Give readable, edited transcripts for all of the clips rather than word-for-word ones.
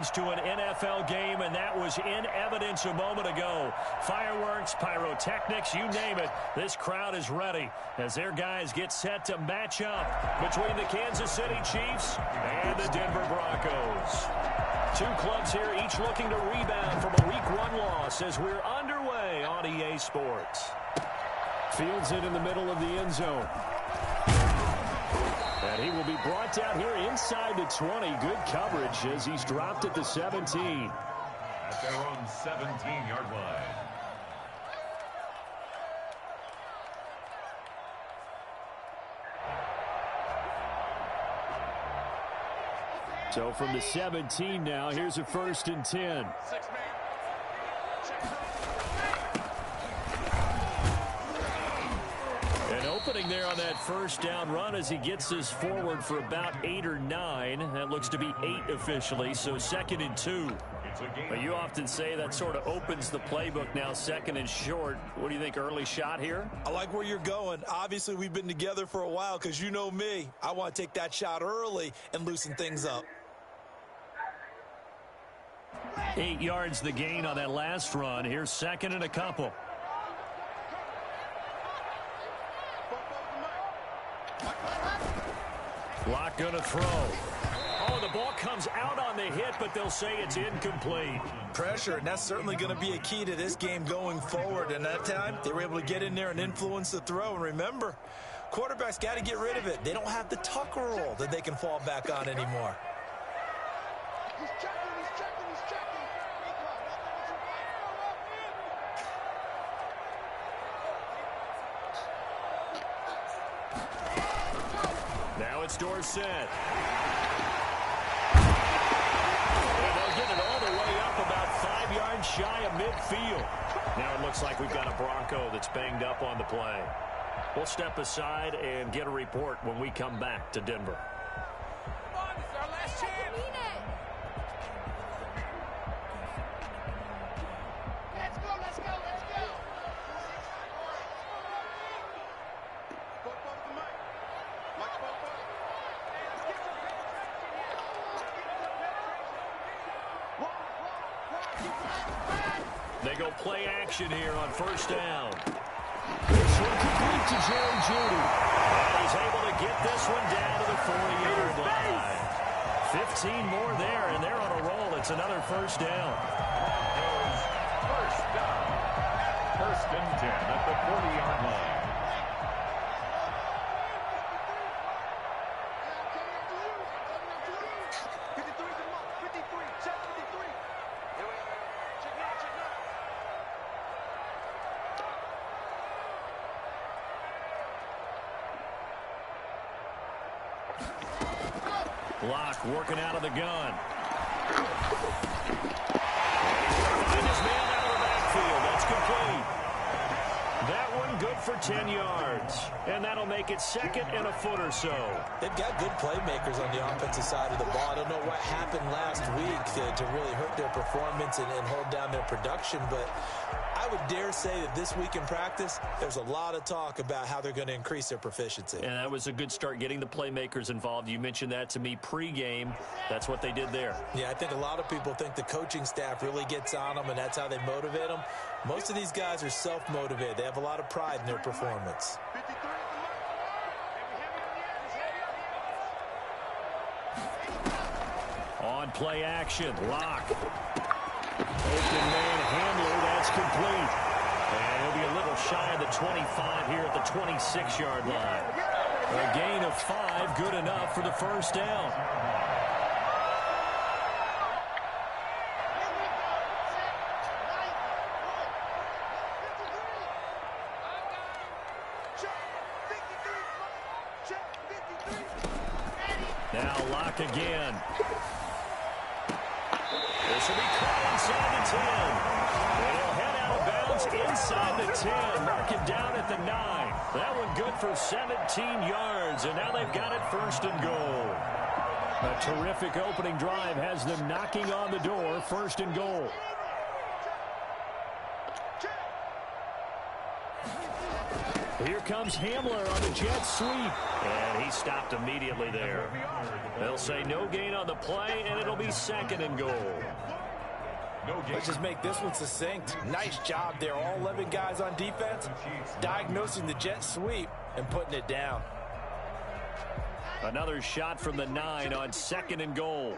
To an NFL game, and that was in evidence a moment ago. Fireworks, pyrotechnics, you name it. This crowd is ready as their guys get set to match up between the Kansas City Chiefs and the Denver Broncos. Two clubs here, each looking to rebound from a Week 1 loss as we're underway on EA Sports. Fields it in the middle of the end zone. And he will be brought down here inside the 20. Good coverage as he's dropped at the 17. At their own 17-yard line. So from the 17 now, here's a 1st and 10. Opening there on that first down run as he gets this forward for about 8 or 9. That looks to be 8 officially, so 2nd and 2. But you often say that sort of opens the playbook now, 2nd and short. What do you think, early shot here? I like where you're going. Obviously, we've been together for a while because you know me. I want to take that shot early and loosen things up. 8 yards the gain on that last run. Here's 2nd and a couple. Lock going to throw. Oh, the ball comes out on the hit, but they'll say it's incomplete. Pressure, and that's certainly going to be a key to this game going forward. And that time, they were able to get in there and influence the throw. And remember, quarterbacks got to get rid of it. They don't have the tucker roll that they can fall back on anymore. He's checking. Now it's Dorsett. And they'll get it all the way up about 5 yards shy of midfield. Now it looks like we've got a Bronco that's banged up on the play. We'll step aside and get a report when we come back to Denver. Come on, this is our last chance. Let's go. They go play action here on 1st down. This one complete to Jerry Jeudy. And he's able to get this one down to the 40-yard line. 15 more there, and they're on a roll. It's another 1st down. First down. 1st and 10 at the 40-yard line. Block working out of the gun. Find his man out of the backfield. That's complete. That one good for 10 yards. And that'll make it 2nd and a foot or so. They've got good playmakers on the offensive side of the ball. I don't know what happened last week to really hurt their performance and hold down their production, but I would dare say that this week in practice, there's a lot of talk about how they're going to increase their proficiency. And that was a good start, getting the playmakers involved. You mentioned that to me pregame. That's what they did there. Yeah, I think a lot of people think the coaching staff really gets on them, and that's how they motivate them. Most of these guys are self-motivated. They have a lot of pride in their performance. On play action, Lock. Open man Handler, that's complete. And he'll be a little shy of the 25 here at the 26-yard line. A gain of 5, good enough for the 1st down. Now Lock again. This will be caught inside the 10. And he'll head out of bounds inside the 10. Mark him down at the 9. That one good for 17 yards. And now they've got it 1st and goal. A terrific opening drive has them knocking on the door. 1st and goal. Here comes Hamler on the jet sweep. And he stopped immediately there. They'll say no gain on the play, and it'll be 2nd and goal. Let's just make this one succinct. Nice job there. All 11 guys on defense diagnosing the jet sweep and putting it down. Another shot from the 9 on 2nd and goal.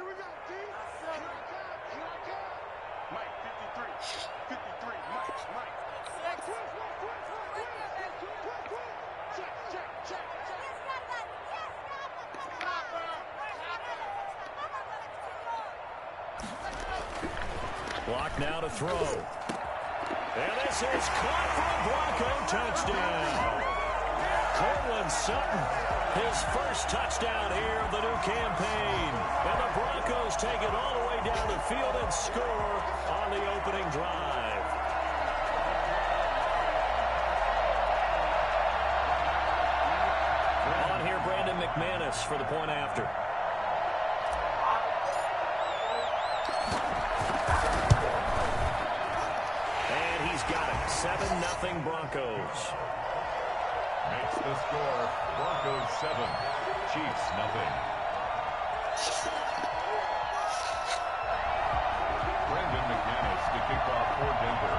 Block now to throw. And this is caught for a Bronco touchdown. Cortland Sutton, his first touchdown here of the new campaign. And the Broncos take it all the way down the field and score on the opening drive. On here, Brandon McManus for the point after. Got it. 7-0 Broncos. Makes the score. Broncos 7, Chiefs 0. Brandon McManus to kick off for Denver.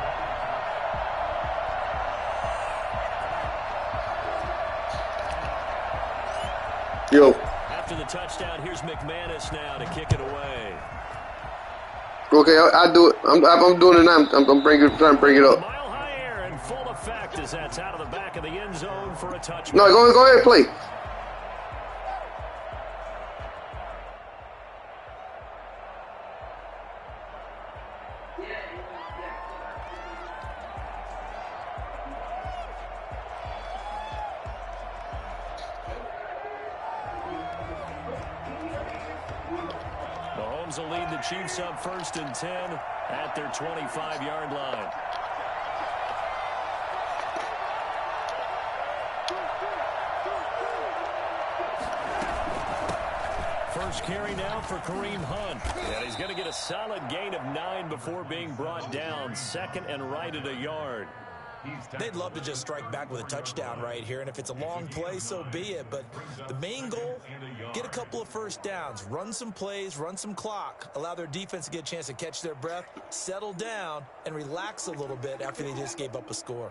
Yo. After the touchdown, here's McManus now to kick it away. Okay, I do it. I'm doing it now. I'm trying to bring it up. Mile high air in full effect as that's out of the back of the end zone for a touchdown. No, go ahead, play. Mahomes will lead the Chiefs up 1st and 10 at their 25-yard line. First carry now for Kareem Hunt. And he's going to get a solid gain of 9 before being brought down. 2nd and right at a yard. They'd love to just strike back with a touchdown right here, and if it's a long play, so be it. But the main goal, get a couple of first downs, run some plays, run some clock, allow their defense to get a chance to catch their breath, settle down, and relax a little bit after they just gave up a score.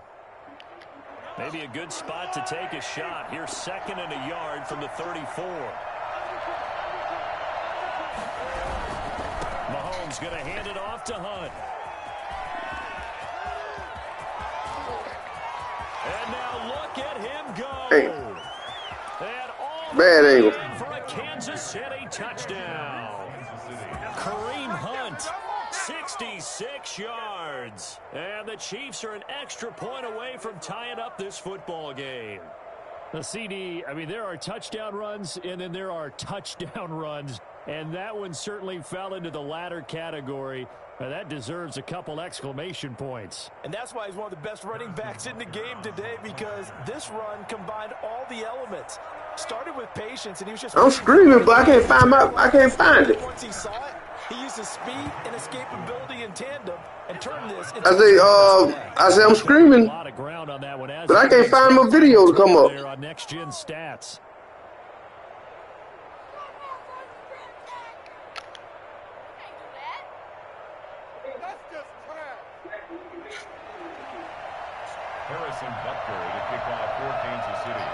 Maybe a good spot to take a shot. Here's 2nd and a yard from the 34. Mahomes going to hand it off to Hunt. And now look at him go. Hey. And all Bad angle. for a Kansas City touchdown. Kareem Hunt, 66 yards. And the Chiefs are an extra point away from tying up this football game. The CD, I mean, there are touchdown runs, and then there are touchdown runs. And that one certainly fell into the latter category. That deserves a couple exclamation points. And that's why he's one of the best running backs in the game today, because this run combined all the elements. Started with patience, and he was just... I'm screaming, but I can't find it. Once he saw it, he used his speed and escapability in tandem and turned this into... I say I'm screaming, A lot of ground on that one, but I can't find my video to come up. there on Next Gen Stats. Harrison Butker to kick off for Kansas City.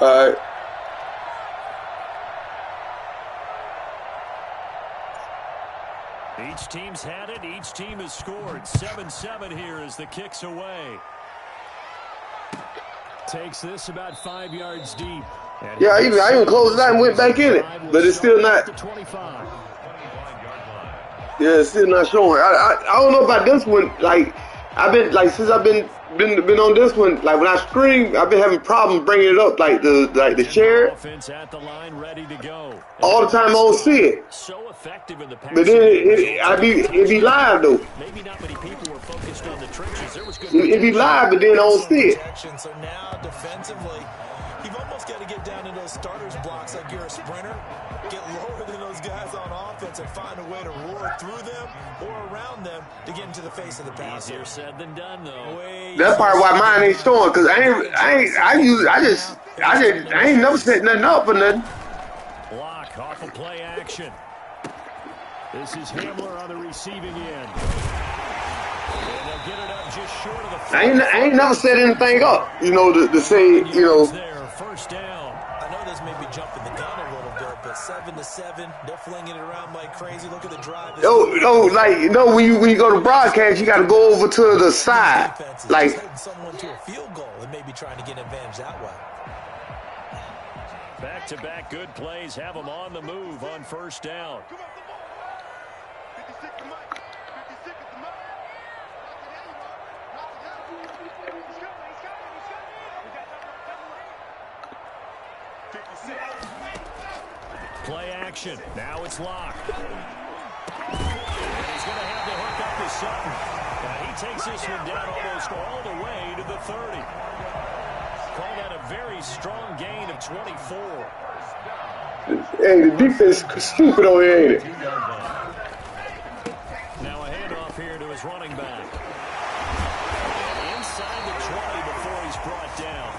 All right. Each team's had it. Each team has scored. 7-7 here as the kick's away. Takes this about 5 yards deep. And Yeah, I even closed it out and went back in it, but it's still not. The 25. Yeah, it's still not showing. I don't know about this one. Like since I've been on this one. Like when I scream, I've been having problems bringing it up. Like the share. Offense at the line, ready to go. All the time I don't see it. So effective in the pass. But then it be live though. Maybe not many people were focused on the trenches. There was good. It be live, but then I don't see it. So now defensively, You've almost got to get down in those starters blocks like you're a sprinter. Get lower than those guys on offense and find a way to roar through them or around them to get into the face of the passer. Easier said than done, though. That's part why mine ain't showing, because I ain't never set nothing up for nothing. Block off of play action. This is Hamler on the receiving end. And they'll get it up just short of the I ain't never set anything up, you know, to say, you know. There, first down. I know this may be jumping the gun a little bit, but 7-7, they're flinging it around like crazy. Look at the drive. When you go to broadcast, you got to go over to the side, like someone to a field goal and maybe trying to get an advantage that way. Back-to-back good plays have them on the move on first down. Play action. Now it's locked. And he's going to have to hook up to Sutton. He takes this one down almost all the way to the 30. Call that a very strong gain of 24. Hey, the defense is stupid over here, ain't it? Now a handoff here to his running back. Inside the 20 before he's brought down.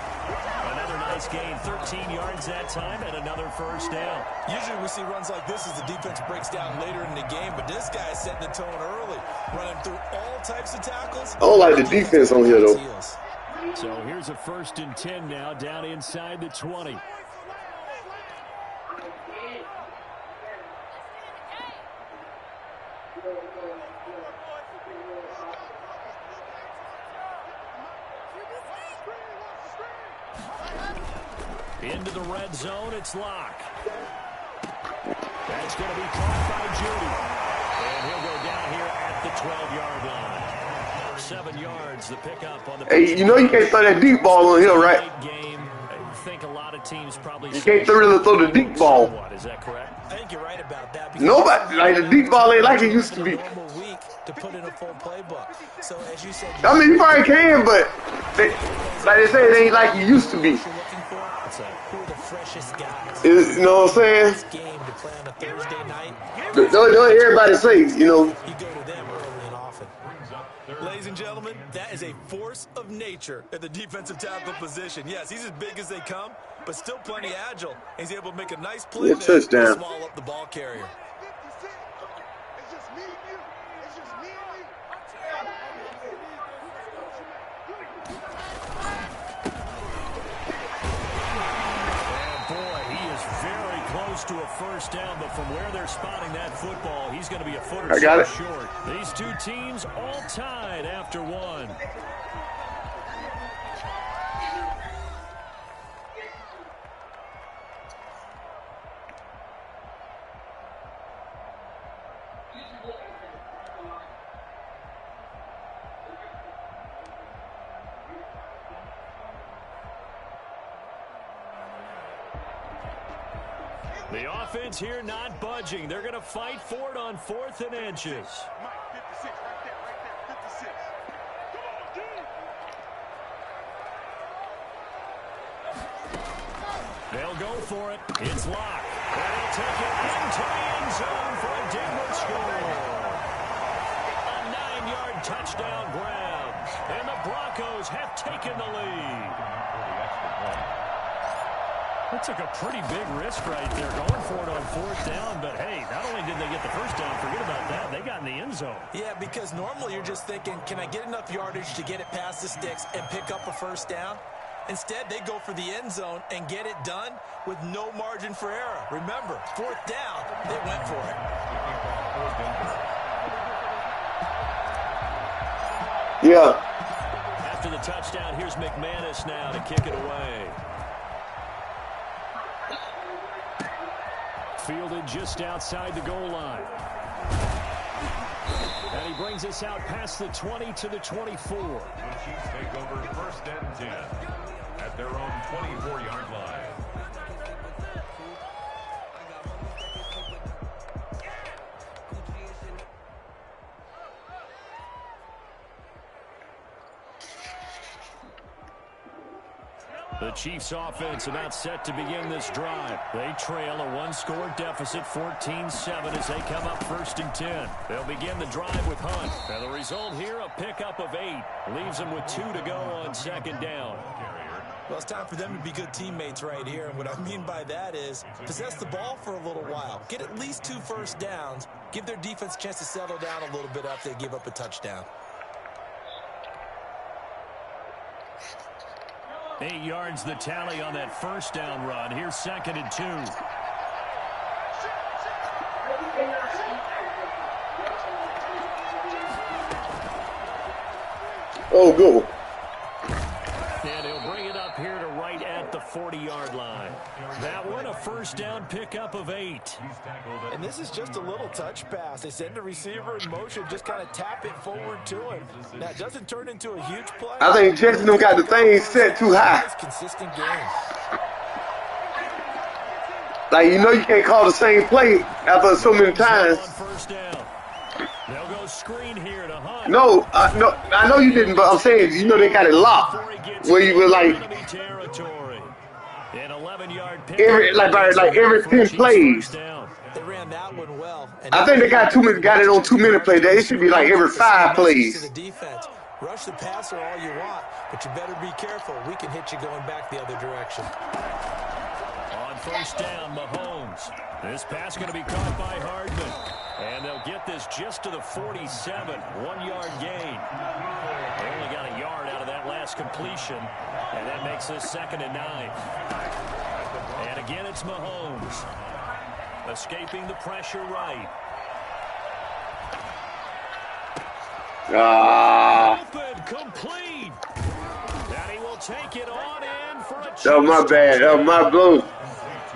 Another nice gain, 13 yards that time, and another first down. Usually we see runs like this as the defense breaks down later in the game, but this guy is setting the tone early, running through all types of tackles. I don't like the defense on here, though. So here's a 1st and 10 now, down inside the 20. Into the red zone, it's locked. That's going to be caught by Judy. And he'll go down here at the 12-yard line. 7 yards, the pickup on the... Hey, you know you can't throw that deep ball on here, right? Game. I think a lot of teams probably... You can't really throw the deep ball. Is that correct? I think you're right about that. Nobody, like, the deep ball ain't like it used to be. To put in a full playbook. So as you said, I mean, you probably can, but like they say, it ain't like it used to be. You know what I'm saying? Don't everybody say, you know. You go to them early and often. Ladies and gentlemen, that is a force of nature at the defensive tackle position. Yes, he's as big as they come, but still plenty agile. He's able to make a nice play there touchdown. to swallow up the ball carrier. To a first down, but from where they're spotting that football, he's going to be a foot or so short. These two teams all tied after one. The offense here not budging. They're going to fight for it on 4th and inches. They'll go for it. It's locked. And they'll take it into the end zone for a Denver score. A 9-yard touchdown grab. And the Broncos have taken the lead. That took a pretty big risk right there, going for it on 4th down. But, hey, not only did they get the first down, forget about that, they got in the end zone. Yeah, because normally you're just thinking, can I get enough yardage to get it past the sticks and pick up a first down? Instead, they go for the end zone and get it done with no margin for error. Remember, 4th down, they went for it. Yeah. After the touchdown, here's McManus now to kick it away. Fielded just outside the goal line. And he brings us out past the 20 to the 24. The Chiefs take over 1st and 10 at their own 24-yard line. The Chiefs offense about set to begin this drive. They trail a one-score deficit, 14-7, as they come up 1st and 10. They'll begin the drive with Hunt. And the result here, a pickup of 8. Leaves them with 2 to go on 2nd down. Well, it's time for them to be good teammates right here. And what I mean by that is possess the ball for a little while. Get at least 2 first downs. Give their defense a chance to settle down a little bit after they give up a touchdown. 8 yards the tally on that 1st down run. Here's 2nd and 2. Oh, go. And he'll bring it up here to right at the 40-yard line. That one, a 1st down pickup of 8. And this is just a little touch pass. They send the receiver in motion, just kind of tap it forward to him. Now, it doesn't turn into a huge play. I think Jason got the thing set too high. Consistent game. Like, you know you can't call the same play after so many times. They'll go screen here to Hunt. No, no, I know you didn't, but I'm saying, you know they got it locked. Where you were like, every 10 plays. They ran that one well. I think they got it on 2-minute play. It should be like every 5 plays. The defense. Rush the passer all you want, but you better be careful. We can hit you going back the other direction. On 1st down, Mahomes. This pass going to be caught by Hardman. And they'll get this just to the 47. 1-yard gain. They only got a yard out of that last completion. And that makes this 2nd and 9. And again, it's Mahomes. Escaping the pressure right. Open, complete. And he will take it on in for a Oh, my bad. Oh, my blow.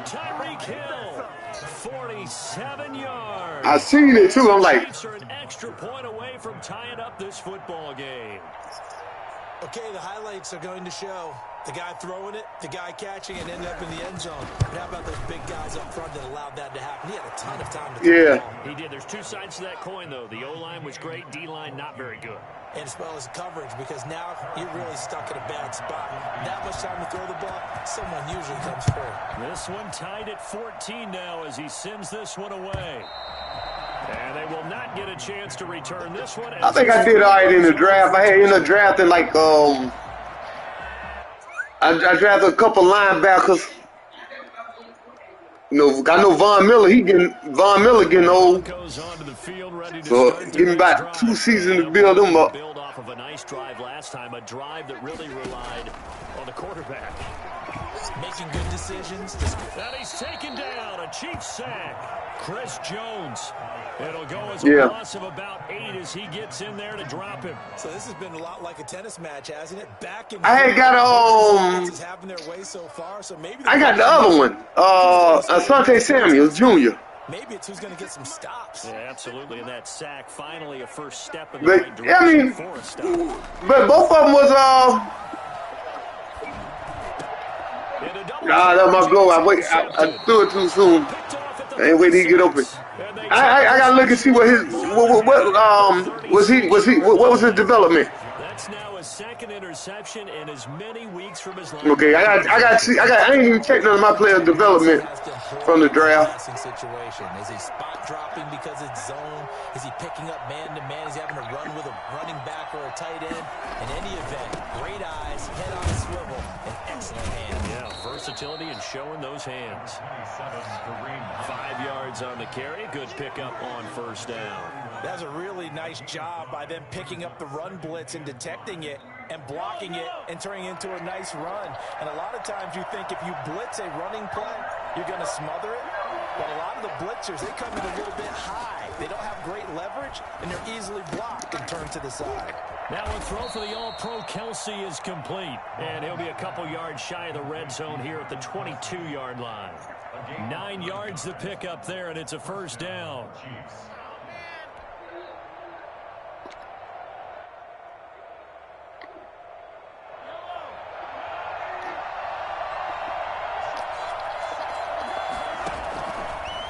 Tyreek Hill, 47 yards. I seen it, too. I'm like, Chiefs are an extra point away from tying up this football game. Okay, the highlights are going to show the guy throwing it, the guy catching it, and end up in the end zone. But how about those big guys up front that allowed that to happen? He had a ton of time to throw the ball. He did. There's 2 sides to that coin, though. The O-line was great. D-line not very good. And as well as coverage, because now you're really stuck in a bad spot. That much time to throw the ball, someone usually comes through. This one tied at 14 now as he sends this one away. And they will not get a chance to return this one. I think I did all right in the draft. I had in the draft and like I drafted a couple linebackers. You know, I know Von Miller getting old. So give me about 2 seasons to build him up. Build off of a nice drive last time, a drive that really relied on the quarterback. Making good decisions. And he's taken down, a Chiefs sack. Chris Jones. It'll go as a loss of about 8 as he gets in there to drop him. So this has been a lot like a tennis match, hasn't it? Back in I had got having their way so far, so maybe I got the other one. Asante Samuel Jr. Maybe it's who's going to get some stops. Yeah, absolutely. And that sack, finally a first step in the right direction I mean, for a stop. But both of them was that my blow. I threw it too soon. I ain't waiting to get open. I gotta look and see what his what was his development. That's now his 2nd interception in as many weeks from his life. Okay, I ain't even checked none of my player development from the draft. Situation. Is he spot dropping because it's zone? Is he picking up man to man? Is he having to run with a running back or a tight end? In any event, great eyes, head on a swivel, and excellent hands. Yeah, versatility and showing those hands. 5 yards on the carry. Good pickup on 1st down. That's a really nice job by them picking up the run blitz and detecting it and blocking it and turning it into a nice run. And a lot of times you think if you blitz a running play, you're going to smother it. But a lot of the blitzers, they come in a little bit high. They don't have great leverage, and they're easily blocked and turned to the side. Now a throw for the All-Pro Kelsey is complete. And he'll be a couple yards shy of the red zone here at the 22-yard line. 9 yards to pick up there, and it's a 1st down.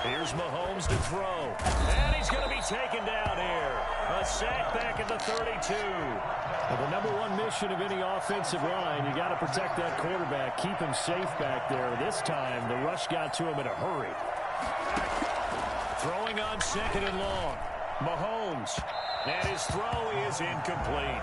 Here's Mahomes to throw. And he's going to be taken down here. A sack back at the 32. Well, the number one mission of any offensive line, you got to protect that quarterback, keep him safe back there. This time, the rush got to him in a hurry. Throwing on 2nd and long. Mahomes. And his throw is incomplete.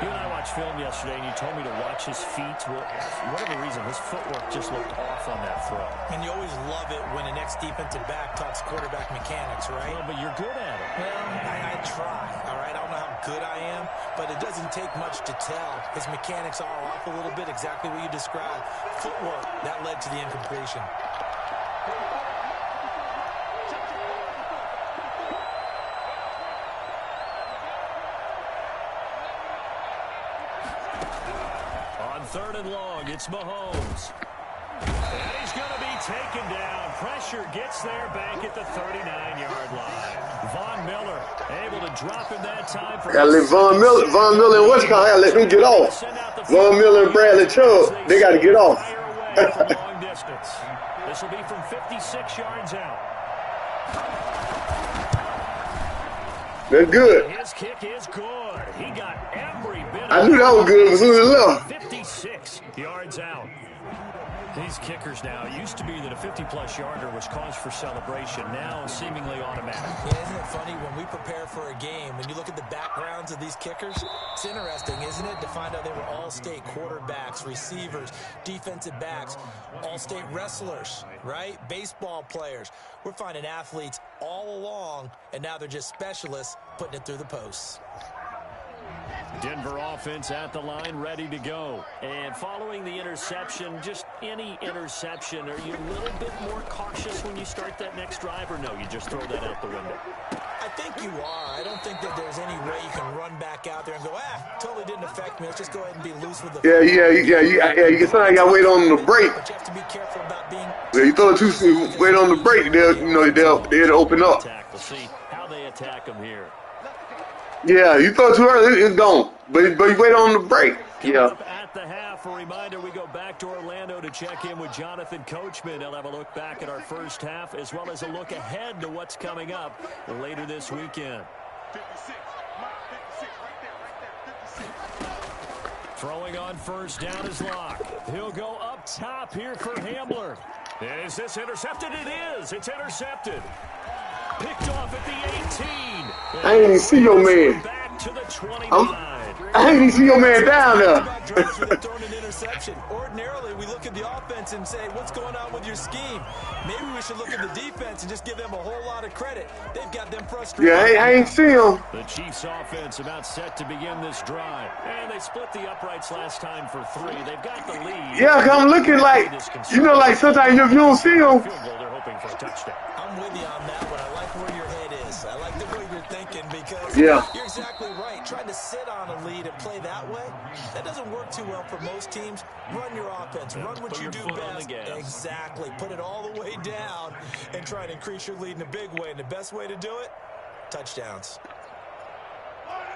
You and I watched film yesterday, and you told me to watch his feet. Well, for whatever reason, his footwork just looked off on that throw. And you always love it when an ex-defensive back talks quarterback mechanics, right? Well, but you're good at it. Well, I try, all right? I don't know how good I am, but it doesn't take much to tell. His mechanics are off a little bit, exactly what you described. Footwork, that led to the incompletion. On 3rd and long, it's Mahomes. And he's going to be taken down. Pressure gets there back at the 39-yard line. Von Miller able to drop him that time. For Gotta let Von Miller and what's called, I gotta let them get off. Von Miller and Bradley Chubb, they gotta get off. Long distance. This will be from 56 yards out. They're good. His kick is good. He got every bit of I knew that was good as soon as it left. 56 yards out. These kickers now, it used to be that a 50-plus yarder was cause for celebration. Now seemingly automatic. Yeah, isn't it funny when we prepare for a game, when you look at the backgrounds of these kickers, it's interesting, isn't it, to find out they were all-state quarterbacks, receivers, defensive backs, all-state wrestlers, right? Baseball players. We're finding athletes all along, and now they're just specialists putting it through the posts. Denver offense at the line, ready to go. And following the interception, just any interception, are you a little bit more cautious when you start that next drive, or no, you just throw that out the window? I think you are. I don't think that there's any way you can run back out there and go, totally didn't affect me. Let's just go ahead and be loose with the You sometimes gotta wait on the break. But you have to be careful about being. Yeah, you throw it too soon, wait on the break, they'll open up. We'll see how they attack them here. Yeah, you throw it too early, it's gone. But you wait on the break. Yeah. Up at the half, a reminder, we go back to Orlando to check in with Jonathan Coachman. He'll have a look back at our first half, as well as a look ahead to what's coming up later this weekend. 56, right there, 56. Throwing on 1st down is Locke. He'll go up top here for Hamler. Is this intercepted? It is. It's intercepted. Picked off at the 18. I didn't even see your man. Back to the 29. I didn't even see your man down there. Throwing an interception. Ordinarily, we look at the offense and say, what's going on with your scheme? Maybe we should look at the defense and just give them a whole lot of credit. They've got them frustrated. Yeah, I ain't see him. The Chiefs offense about set to begin this drive. And they split the uprights last time for 3. They've got the lead. Yeah, 'cause I'm looking like, like sometimes if you don't see him. Field goal, they're hoping for a touchdown. I'm with you on that one. I like where your head is. I like the way you're thinking because Yeah. you're exactly right. Trying to sit on a lead and play that way, that doesn't work too well for most teams. Run your offense. Run what you do best. Exactly. Put it all the way down and try to increase your lead in a big way. And the best way to do it, touchdowns.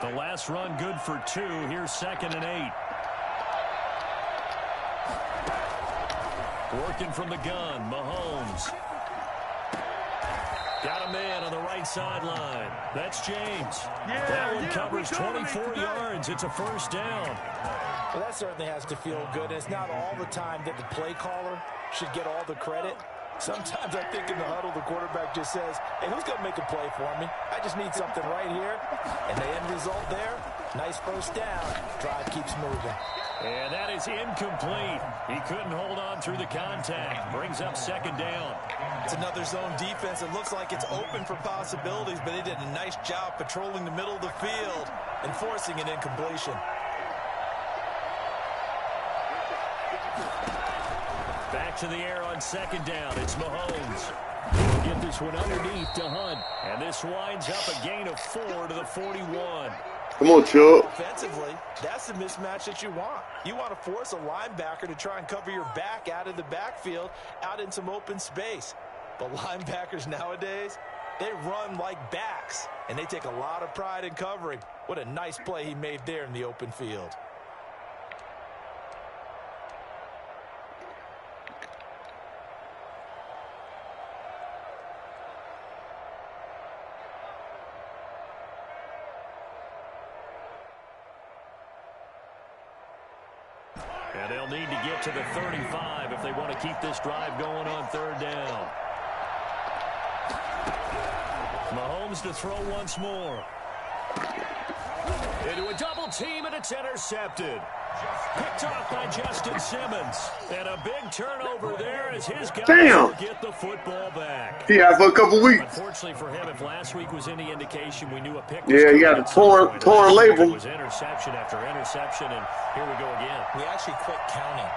The last run good for 2. Here's 2nd and 8. Working from the gun, Mahomes. Got a man on the right sideline. That's James. That one covers 24 yards. It's a 1st down. Well, that certainly has to feel good. And it's not all the time that the play caller should get all the credit. Sometimes I think in the huddle, the quarterback just says, hey, who's going to make a play for me? I just need something right here. And the end result there, nice 1st down. Drive keeps moving. And that is incomplete. He couldn't hold on through the contact. Brings up 2nd down. It's another zone defense. It looks like it's open for possibilities, but they did a nice job patrolling the middle of the field and forcing an incompletion. Back to the air on 2nd down. It's Mahomes. Get this one underneath to Hunt. And this winds up a gain of 4 to the 41. Come on, Chubb. Offensively, that's the mismatch that you want. You want to force a linebacker to try and cover your back out of the backfield, out in some open space. But linebackers nowadays, they run like backs, and they take a lot of pride in covering. What a nice play he made there in the open field. And they'll need to get to the 35 if they want to keep this drive going on third down. Mahomes to throw once more. Into a double team, and it's intercepted. Picked off by Justin Simmons. And a big turnover there as his guys will get the football back. He had for a couple weeks. Unfortunately for him, if last week was any indication, we knew a pick was he got a torn label. It was interception after interception, and here we go again. We actually quit counting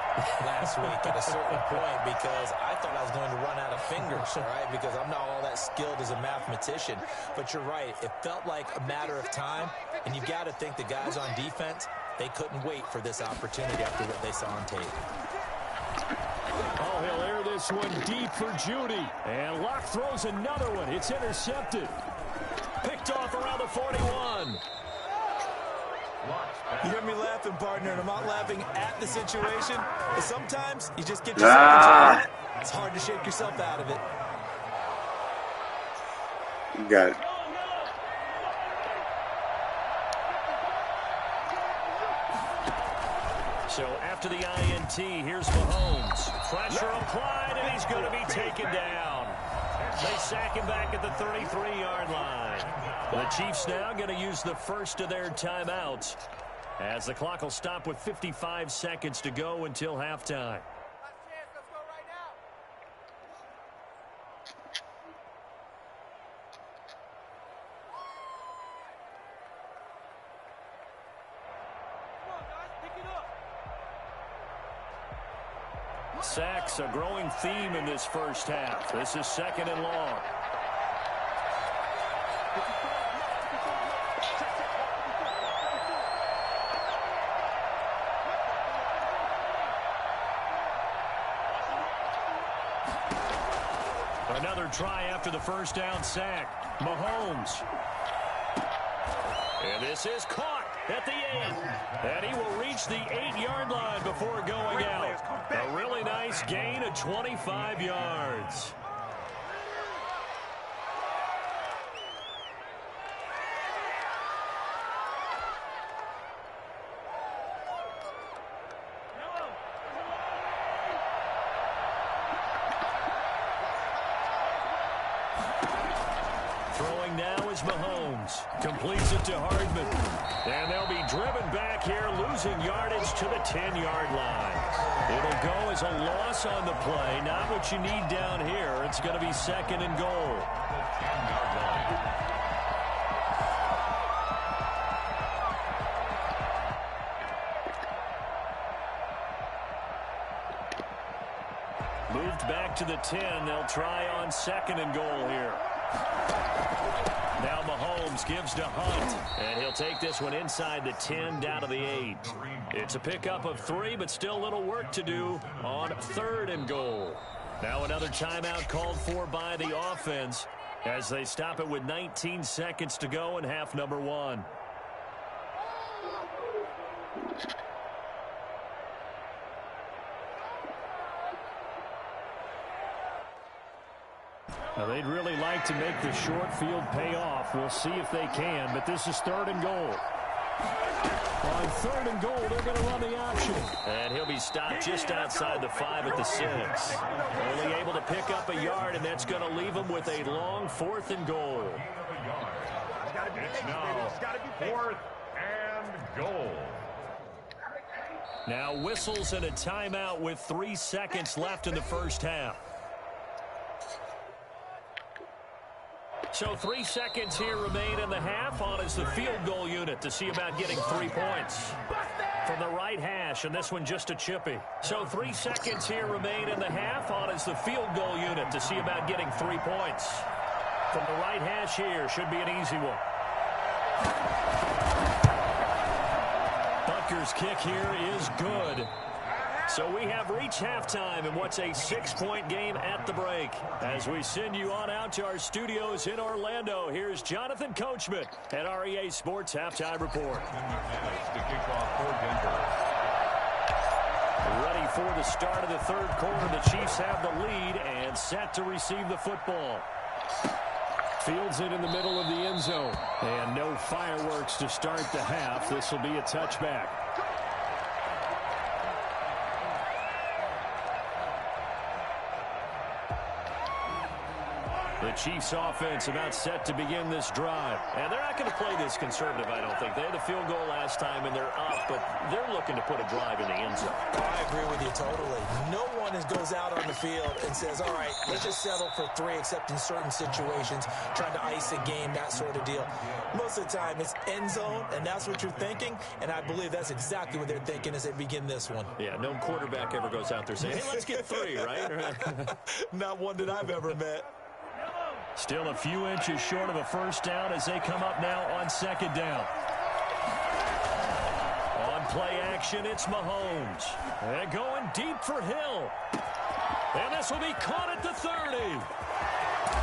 last week at a certain point because I thought I was going to run out of fingers, all right, because I'm not all that skilled as a mathematician. But you're right. It felt like a matter of time, and you've got to think the guys on defense, they couldn't wait for this opportunity after what they saw on tape. Oh, he'll air this one deep for Judy. And Locke throws another one. It's intercepted. Picked off around the 41. You hear me laughing, partner, and I'm not laughing at the situation. But sometimes you just get yourself into it. It's hard to shake yourself out of it. You got it. So after the INT, here's Mahomes. Pressure applied, and he's going to be taken down. They sack him back at the 33-yard line. The Chiefs now going to use the first of their timeouts as the clock will stop with 55 seconds to go until halftime. Sacks, a growing theme in this first half. This is second and long. Another try after the first down sack. Mahomes. And this is caught at the 8. And he will reach the 8-yard line before going out. A really nice gain of 25 yards. Throwing now is Mahomes. Completes it to Hardman. And they'll be driven back here, losing yardage to the 10-yard line. It'll go as a loss on the play. Not what you need down here. It's going to be second and goal. Moved back to the 10. They'll try on second and goal here. Now Mahomes gives to Hunt, and he'll take this one inside the 10 down to the 8. It's a pickup of 3, but still a little work to do on third and goal. Now another timeout called for by the offense as they stop it with 19 seconds to go in half number 1. Now, they'd really like to make the short field pay off. We'll see if they can, but this is third and goal. On third and goal, they're going to run the option. And he'll be stopped just outside the 5 at the 6. Only able to pick up a yard, and that's going to leave him with a long 4th and goal. It's now 4th and goal. Now whistles and a timeout with 3 seconds left in the first half. So 3 seconds here remain in the half. On is the field goal unit to see about getting 3 points. From the right hash, and this one just a chippy. So 3 seconds here remain in the half. On is the field goal unit to see about getting 3 points. From the right hash here, should be an easy one. Butker's kick here is good. So we have reached halftime in what's a 6-point game at the break. As we send you on out to our studios in Orlando, here's Jonathan Coachman at REA Sports Halftime Report. To kick off for Denver. Ready for the start of the third quarter. The Chiefs have the lead and set to receive the football. Fields it in the middle of the end zone. And no fireworks to start the half. This will be a touchback. The Chiefs offense about set to begin this drive. And they're not going to play this conservative, I don't think. They had a field goal last time, and they're up, but they're looking to put a drive in the end zone. I agree with you totally. No one goes out on the field and says, all right, let's just settle for 3, except in certain situations, trying to ice a game, that sort of deal. Most of the time, it's end zone, and that's what you're thinking, and I believe that's exactly what they're thinking as they begin this one. Yeah, no quarterback ever goes out there saying, hey, let's get 3, right? Not one that I've ever met. Still a few inches short of a first down as they come up now on second down. On play action, it's Mahomes. They're going deep for Hill. And this will be caught at the 30.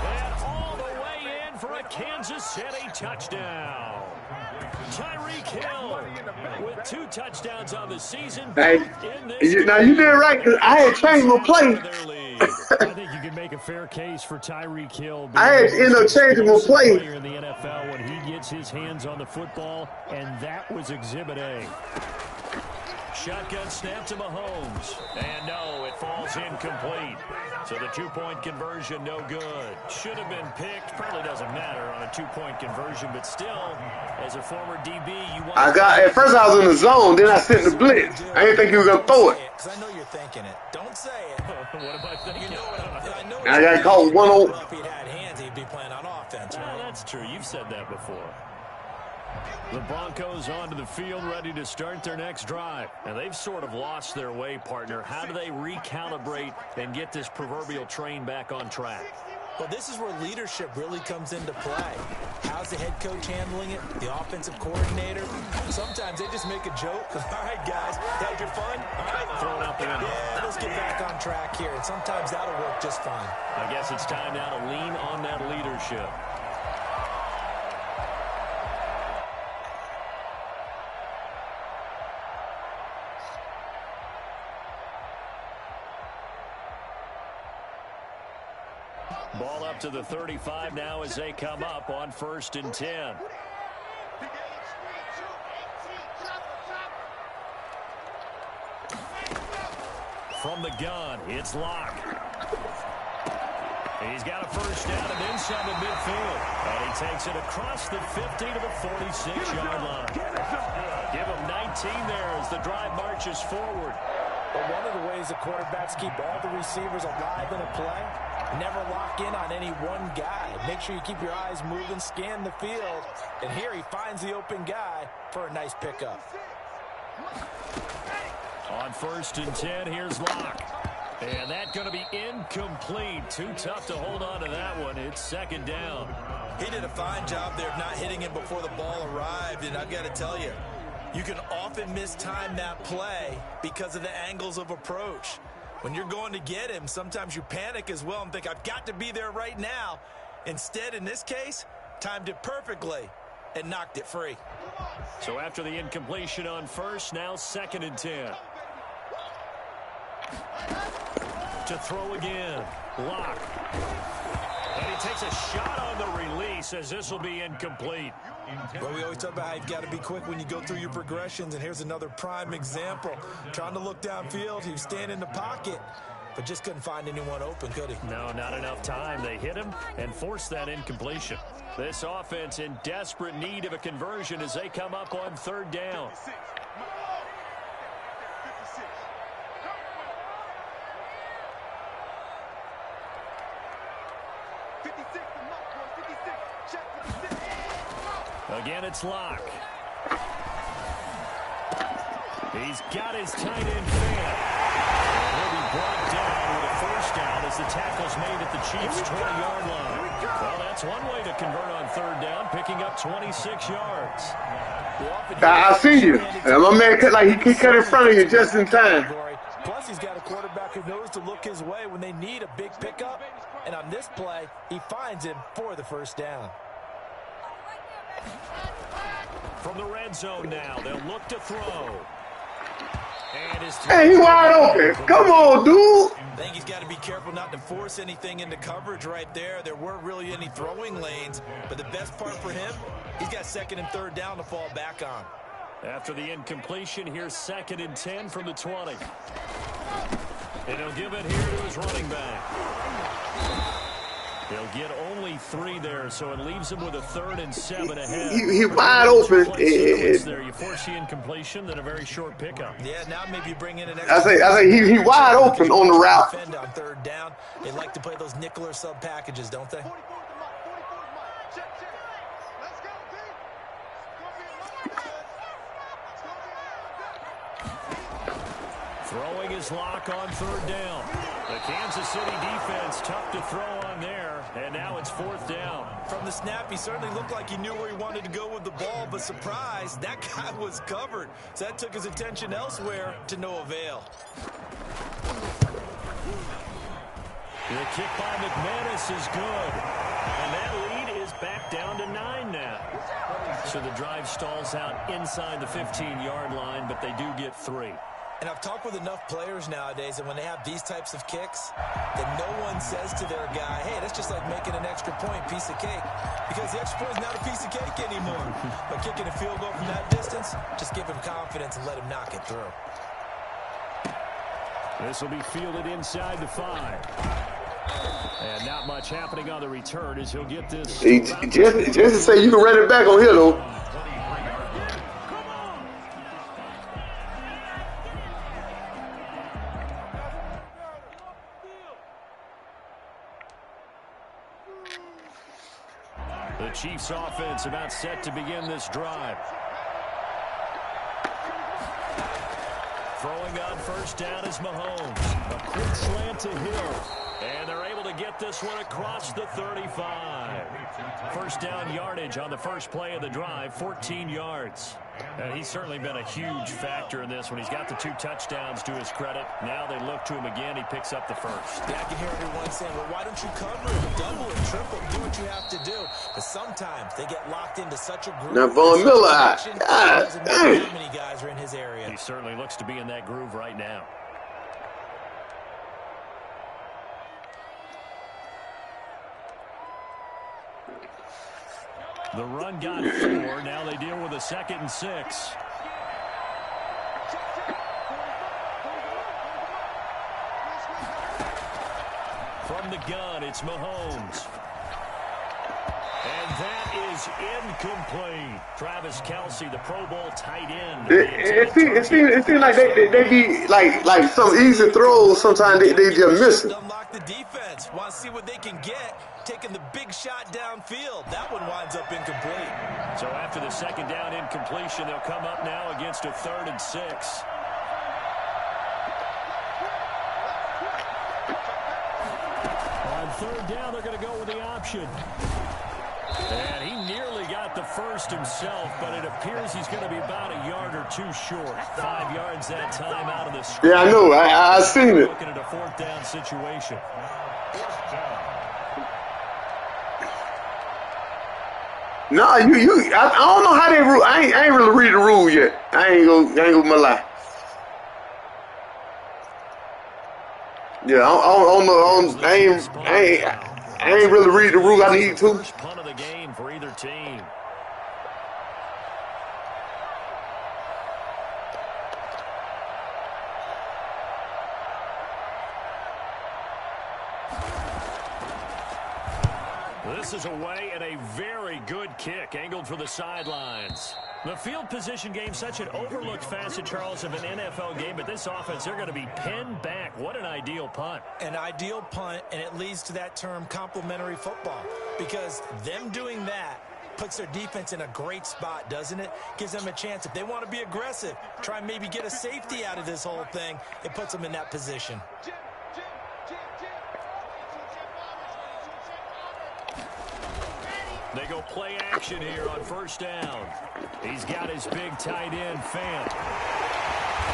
And all the way in for a Kansas City touchdown. Tyreek Hill with 2 touchdowns on the season. Hey, now you did right, because I had changed my play. I think you can make a fair case for Tyreek Hill. I had to end up changing my play. In the NFL when he gets his hands on the football, and that was Exhibit A. Shotgun snap to Mahomes. And no, it falls incomplete. So the 2-point conversion, no good. Should have been picked. Probably doesn't matter on a 2-point conversion, but still, as a former DB, you want at first I was in the zone, then I sent the blitz. I didn't think he was going to throw it. Because I know you're thinking it. Don't say it. What am I thinking? You know what I know. I got called 1-0. If he'd had hands, he'd be playing on offense. Yeah, that's true. You've said that before. The Broncos onto the field, ready to start their next drive. And they've sort of lost their way, partner. How do they recalibrate and get this proverbial train back on track? Well, this is where leadership really comes into play. How's the head coach handling it? The offensive coordinator? Sometimes they just make a joke. All right, guys, had your fun? All right, throw it out the window. Yeah, let's get back on track here. And sometimes that'll work just fine. I guess it's time now to lean on that leadership. Ball up to the 35 now as they come up on 1st and 10. From the gun, it's Locke. He's got a first down and then some in midfield. And he takes it across the 50 to the 46-yard line. Give him 19 there as the drive marches forward. But one of the ways the quarterbacks keep all the receivers alive in a play, never lock in on any one guy. Make sure you keep your eyes moving, scan the field. And here he finds the open guy for a nice pickup. On 1st and 10, here's Locke. And that's going to be incomplete. Too tough to hold on to that one. It's 2nd down. He did a fine job there of not hitting it before the ball arrived. And I've got to tell you, you can often mistime that play because of the angles of approach. When you're going to get him, sometimes you panic as well and think, I've got to be there right now. Instead, in this case, timed it perfectly and knocked it free. So after the incompletion on 1st, now 2nd and 10. To throw again. Locke. And he takes a shot on the release as this will be incomplete. Well, we always talk about how you've got to be quick when you go through your progressions, and here's another prime example. Trying to look downfield, he was standing in the pocket, but just couldn't find anyone open, could he? No, not enough time. They hit him and forced that incompletion. This offense in desperate need of a conversion as they come up on 3rd down. Again, it's Locke. He's got his tight end fan. And he'll be brought down with a first down as the tackle's made at the Chiefs' 20-yard line. Well, that's one way to convert on 3rd down, picking up 26 yards. I see you. And my man he cut in front of you just in time. Plus, he's got a quarterback who knows to look his way when they need a big pickup. And on this play, he finds him for the first down. From the red zone now, they'll look to throw. Hey, he wide open. Come on, dude. I think he's got to be careful not to force anything into coverage right there. There weren't really any throwing lanes, but the best part for him, he's got 2nd and 3rd down to fall back on. After the incompletion, here's 2nd and 10 from the 20. And he'll give it here to his running back. They'll get only 3 there, so it leaves them with a 3rd and 7 ahead. He wide open. There, you force the incompletion, then a very short pickup. Yeah, now maybe you bring in an I say he wide open on the route. Defend on 3rd down. They like to play those nickel or sub packages, don't they? Throwing his lock on 3rd down. The Kansas City defense tough to throw on there, and now it's 4th down. From the snap, he certainly looked like he knew where he wanted to go with the ball, but surprise, that guy was covered. So that took his attention elsewhere to no avail. The kick by McManus is good, and that lead is back down to 9 now. So the drive stalls out inside the 15-yard line, but they do get 3. And I've talked with enough players nowadays, and when they have these types of kicks, that no one says to their guy, hey, that's just like making an extra point, piece of cake. Because the extra point is not a piece of cake anymore. But kicking a field goal from that distance, just give him confidence and let him knock it through. This will be fielded inside the 5. And not much happening on the return as he'll get this. Just say you can run it back on here, though. The Chiefs offense about set to begin this drive. Throwing on 1st down is Mahomes. A quick slant to Hill. And they're able to get this one across the 35. 1st down yardage on the first play of the drive, 14 yards. And he's certainly been a huge factor in this when he's got the 2 touchdowns to his credit. Now they look to him again. He picks up the 1st. Yeah, I can hear everyone saying, well, why don't you cover it, double it, triple it, do what you have to do. But sometimes they get locked into such a group. Now Von Miller, doesn't matter how many guys are in his area. He certainly looks to be in that groove right now. The run got 4. Now they deal with a 2nd and 6. From the gun, it's Mahomes. And that is incomplete. Travis Kelce, the Pro Bowl tight end. It seems like they be like some easy throws. Sometimes they just miss it. Unlock the defense. Want to see what they can get. Taking the big shot downfield. That one winds up incomplete. So after the 2nd down incompletion, they'll come up now against a 3rd and 6. On 3rd down, they're going to go with the option. And he nearly got the 1st himself, but it appears he's going to be about a yard or 2 short. 5 yards that time out of the scrimmage. Yeah, I know. I seen it. Looking at a 4th down situation. No, I don't know how they rule. I ain't really read the rule yet. I ain't gonna lie. Yeah, I don't know. I ain't really read the rule. I need to. First punt of the game for either team. This is away and a very good kick angled for the sidelines. The field position game, such an overlooked facet, Charles, of an NFL game, but this offense, they're going to be pinned back. What an ideal punt. An ideal punt, and it leads to that term complementary football, because them doing that puts their defense in a great spot, doesn't it? Gives them a chance. If they want to be aggressive, try and maybe get a safety out of this whole thing, it puts them in that position. They go play action here on 1st down. He's got his big tight end, Fant.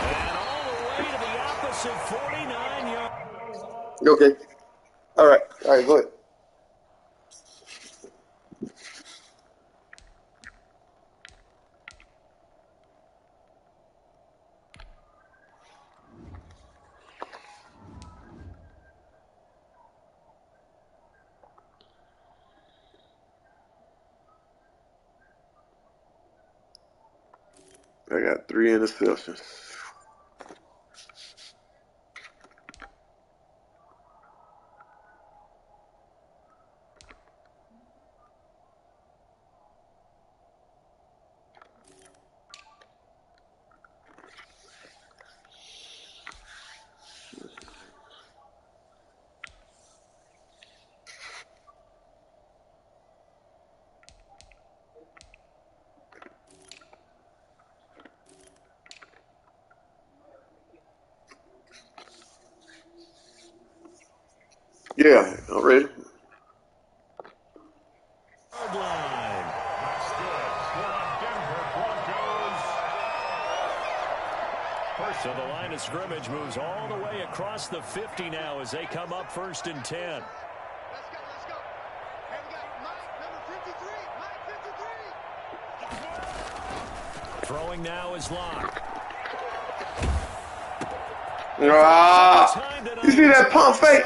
And all the way to the opposite 49 yards. Okay. All right, go ahead. I got 3 interceptions. Yeah, I'm ready. Yard line. That's good. Score on Denver Broncos. So the line of scrimmage moves all the way across the 50 now as they come up 1st and 10. Let's go. Hey, we got Mike, number 53. Throwing now is Locke. You see that pump fake?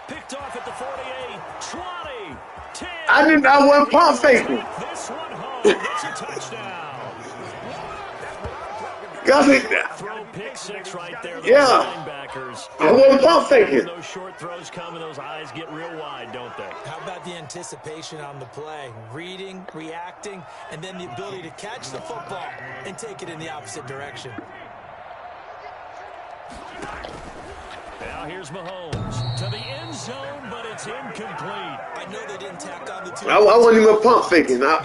Picked off at the 48, 20, 10. I wasn't pump faking. This one home. It's a touchdown. Throw pick six right there. Those linebackers. I wasn't pump faking. Those short throws come and those eyes get real wide, don't they? How about the anticipation on the play? Reading, reacting, and then the ability to catch the football and take it in the opposite direction. Now here's Mahomes to the end zone, but it's incomplete. I know they didn't tack on the two. I wasn't even pump faking. No,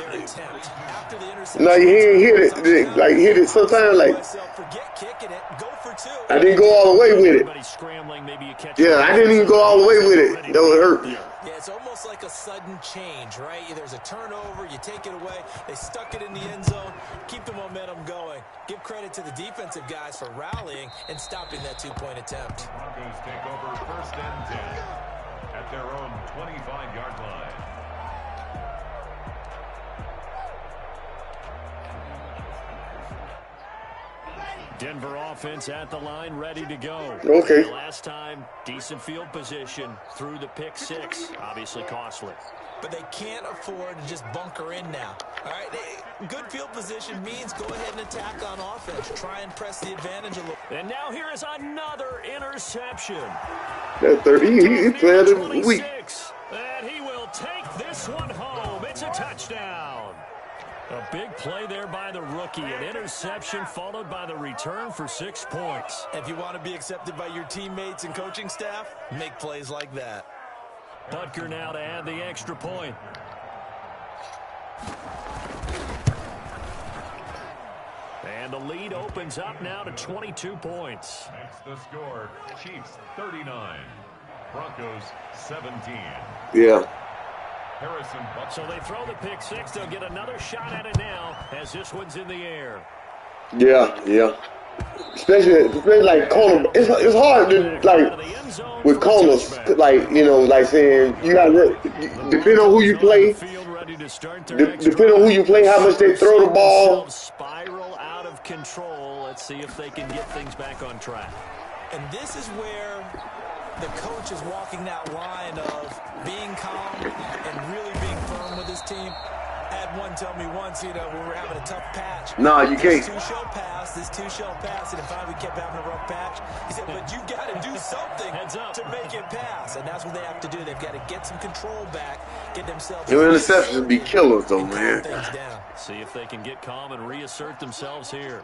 you hit it. Like, hit it sometimes. Like, Forget kicking it. Go for two. I didn't go all the way with it. Everybody's scrambling. Maybe you catch Yeah, I didn't even go all the way with it. That would hurt. Yeah, it's almost like a sudden change, right? There's a turnover, you take it away, they stuck it in the end zone, keep the momentum going. Give credit to the defensive guys for rallying and stopping that two-point attempt. Broncos take over 1st and 10 at their own 25-yard line. Denver offense at the line, ready to go. Okay. Last time, decent field position through the pick six. Obviously costly. But they can't afford to just bunker in now. All right, good field position means go ahead and attack on offense. Try and press the advantage a little. And now here is another interception. That 30, he played it weak. And he will take this one home. It's a touchdown. A big play there by the rookie. An interception followed by the return for 6 points. If you want to be accepted by your teammates and coaching staff, make plays like that. Butker now to add the extra point. And the lead opens up now to 22 points. That's the score. Chiefs 39. Broncos 17. Yeah. Harrison Butker. So they throw the pick six. They'll get another shot at it now as this one's in the air. Yeah. Especially like corner. It's hard to, like, with corners, like, you know, like saying you got to, depending on who you play, depending on who you play, how much they throw the ball. Spiral out of control. Let's see if they can get things back on track. And this is where the coach is walking that line of being calm and really being firm with his team. I had one tell me once, you know, when we were having a tough patch. No, you can't. This two-shell pass, and finally we kept having a rough patch. He said, but you got to do something to make it pass. And that's what they have to do. They've got to get some control back, get themselves. Your interceptions be killers, though, man. See if they can get calm and reassert themselves here.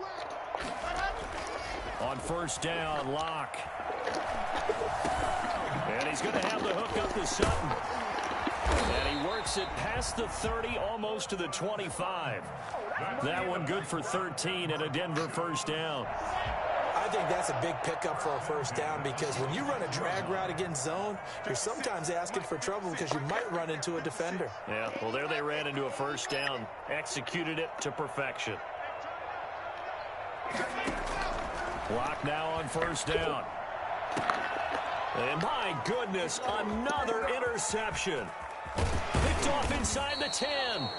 On 1st down, Locke. And he's going to have the hook up to Sutton. And he works it past the 30, almost to the 25. That one good for 13 and a Denver 1st down. I think that's a big pickup for a 1st down because when you run a drag route against zone, you're sometimes asking for trouble because you might run into a defender. Yeah, well, there they ran into a 1st down. Executed it to perfection. Locke now on 1st down. And my goodness, another interception. Picked off inside the 10.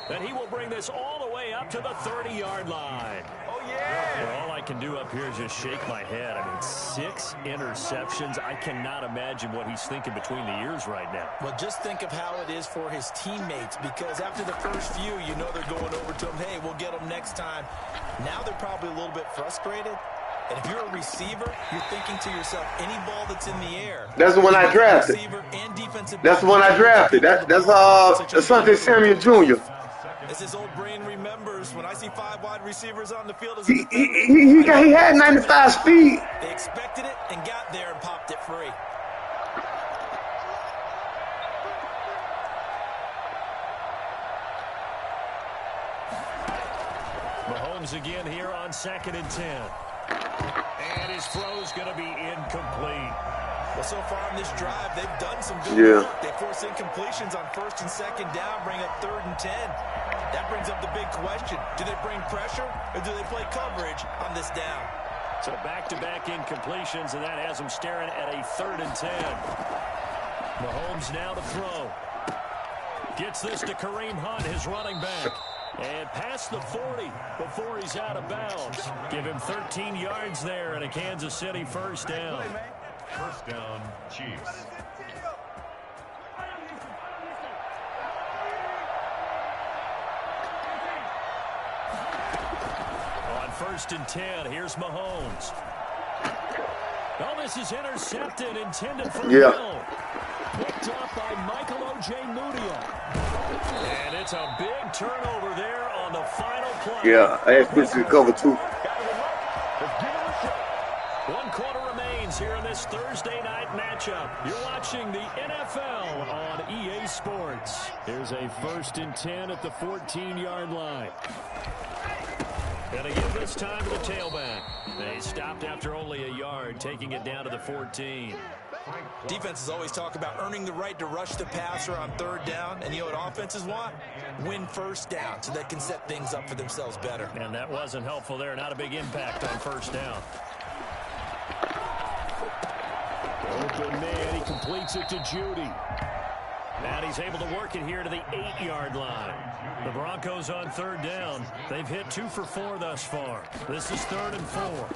And he will bring this all the way up to the 30-yard line. Oh, yeah. Well, all I can do up here is just shake my head. I mean, 6 interceptions. I cannot imagine what he's thinking between the ears right now. Well, just think of how it is for his teammates because after the first few, you know they're going over to him, hey, we'll get them next time. Now they're probably a little bit frustrated. And if you're a receiver, you're thinking to yourself, any ball that's in the air. That's the one I drafted. That's the one I drafted. That's Asante Samuel Jr. As his old brain remembers, when I see 5 wide receivers on the field as a he had 95 speed. They expected it and got there and popped it free. Mahomes again here on 2nd and 10. And his throw's going to be incomplete. Well, so far on this drive, they've done some good work. They force incompletions on 1st and 2nd down, bring up 3rd and 10. That brings up the big question. Do they bring pressure or do they play coverage on this down? So back-to-back incompletions, and that has them staring at a 3rd and 10. Mahomes now to throw. Gets this to Kareem Hunt, his running back. And past the 40 before he's out of bounds. Give him 13 yards there and a Kansas City first down. First down, Chiefs. On 1st and 10, here's Mahomes. Oh, this is intercepted, intended for Hill. Picked up by Michael O.J. Mudia. And it's a big turnover there on the final play. Yeah, I had switched to cover 2. 1 quarter remains here in this Thursday night matchup. You're watching the NFL on EA Sports. Here's a 1st and 10 at the 14-yard line. And again this time to the tailback. They stopped after only a yard, taking it down to the 14. Defenses always talk about earning the right to rush the passer on 3rd down. And you know what offenses want? Win 1st down so they can set things up for themselves better. And that wasn't helpful there. Not a big impact on 1st down. Open man, he completes it to Judy. And he's able to work it here to the 8-yard line. The Broncos on 3rd down. They've hit 2 for 4 thus far. This is 3rd and 4.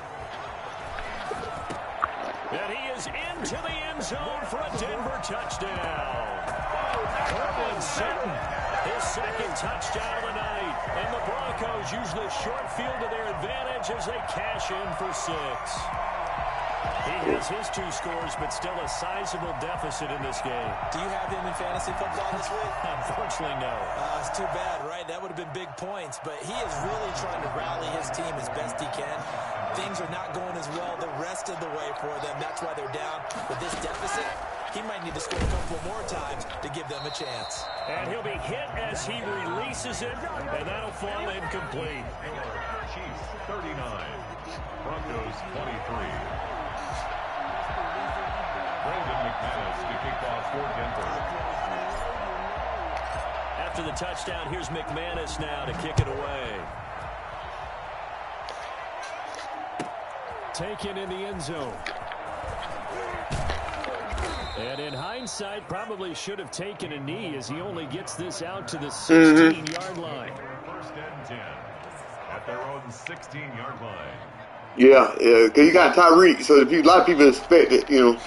And he is into the end zone for a Denver touchdown. Cortland Sutton, his 2nd touchdown of the night. And the Broncos use the short field to their advantage as they cash in for 6. He has his 2 scores, but still a sizable deficit in this game. Do you have him in fantasy football this week? Unfortunately, no. It's too bad, right? That would have been big points, but he is really trying to rally his team as best he can. Things are not going as well the rest of the way for them. That's why they're down. With this deficit, he might need to score a couple more times to give them a chance. And he'll be hit as he releases it, and that'll fall incomplete. Chiefs 39, Broncos 23. Brandon McManus to kick off for Denver. After the touchdown, here's McManus now to kick it away. Taken in the end zone. And in hindsight, probably should have taken a knee as he only gets this out to the 16-yard line. 1st and 10 at their own 16-yard line. Yeah, because you got Tyreek, so a lot of people expect it, you know.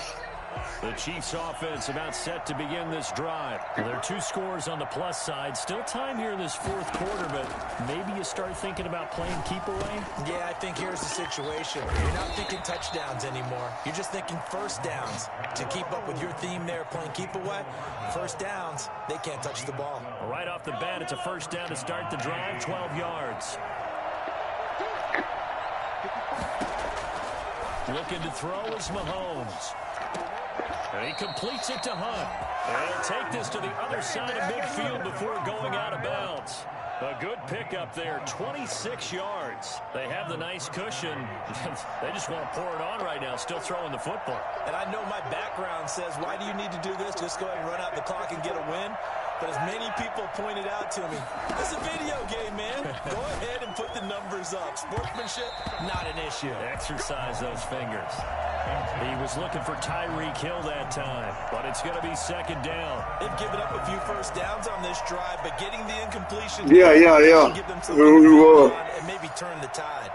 The Chiefs offense about set to begin this drive. There are 2 scores on the plus side. Still time here in this 4th quarter, but maybe you start thinking about playing keep away? Yeah, I think here's the situation. You're not thinking touchdowns anymore. You're just thinking 1st downs. To keep up with your theme there, playing keep away, 1st downs, they can't touch the ball. Right off the bat, it's a 1st down to start the drive, 12 yards. Looking to throw is Mahomes. And he completes it to Hunt. And he'll take this to the other side of midfield before going out of bounds. A good pickup there, 26 yards. They have the nice cushion. They just want to pour it on right now, still throwing the football. And I know my background says, why do you need to do this? Just go ahead and run out the clock and get a win. But as many people pointed out to me, it's a video game, man. Go ahead and put the numbers up. Sportsmanship, not an issue. Exercise those fingers. He was looking for Tyreek Hill that time, but it's going to be 2nd down. They've given up a few 1st downs on this drive, but getting the incompletion. Yeah. Give them something to and maybe turn the tide.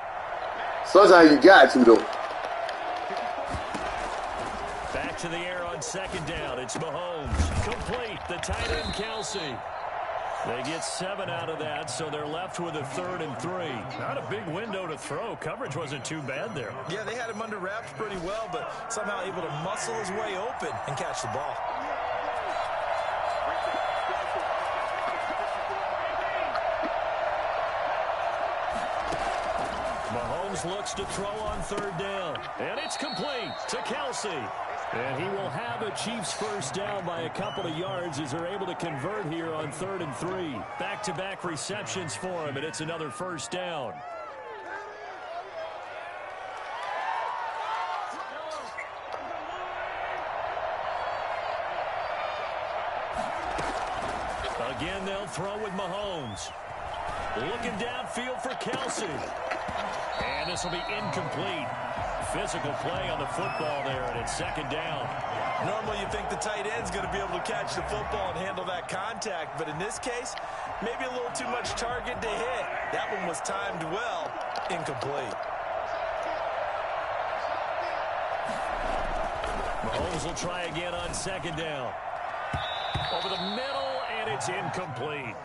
Sometimes you got to, though. Back to the air on 2nd down. It's Mahomes. Complete. The tight end, Kelsey. They get 7 out of that, so they're left with a 3rd and 3. Not a big window to throw. Coverage wasn't too bad there. Yeah, they had him under wraps pretty well, but somehow able to muscle his way open and catch the ball. Mahomes looks to throw on 3rd down, and it's complete to Kelsey. And he will have a Chiefs 1st down by a couple of yards as they're able to convert here on 3rd and 3. Back-to-back receptions for him, and it's another 1st down. Again, they'll throw with Mahomes. Looking downfield for Kelsey. And this will be incomplete. Physical play on the football there, and it's second down. Normally you think the tight end's going to be able to catch the football and handle that contact, but in this case, maybe a little too much target to hit. That one was timed well. Incomplete. Mahomes will try again on second down. Over the middle, and it's incomplete.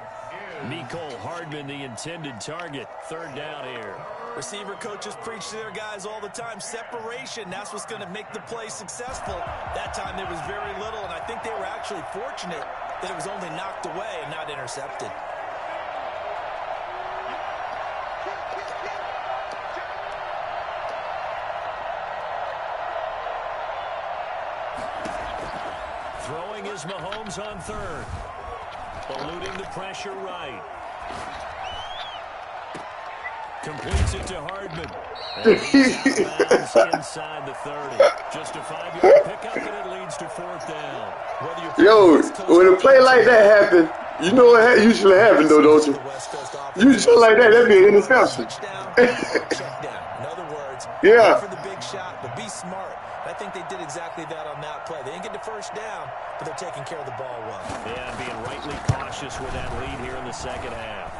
Nicole Hardman, the intended target. Third down here. Receiver coaches preach to their guys all the time. Separation, that's what's going to make the play successful. That time there was very little, and I think they were actually fortunate that it was only knocked away and not intercepted. Throwing is Mahomes on third. Eluding the pressure right. Completes it to Hardman. And he's out of bounds inside the 30. Just a 5-yard pickup, and it leads to fourth down. Yo, when a play like that happens, you know what usually happens, though, don't you? Usually like that, that'd be an interception. Check down. In other words, yeah. For the big shot, but be smart. I think they did exactly that on that play. They didn't get the first down, but they're taking care of the ball well. Yeah, being rightly cautious with that lead here in the second half.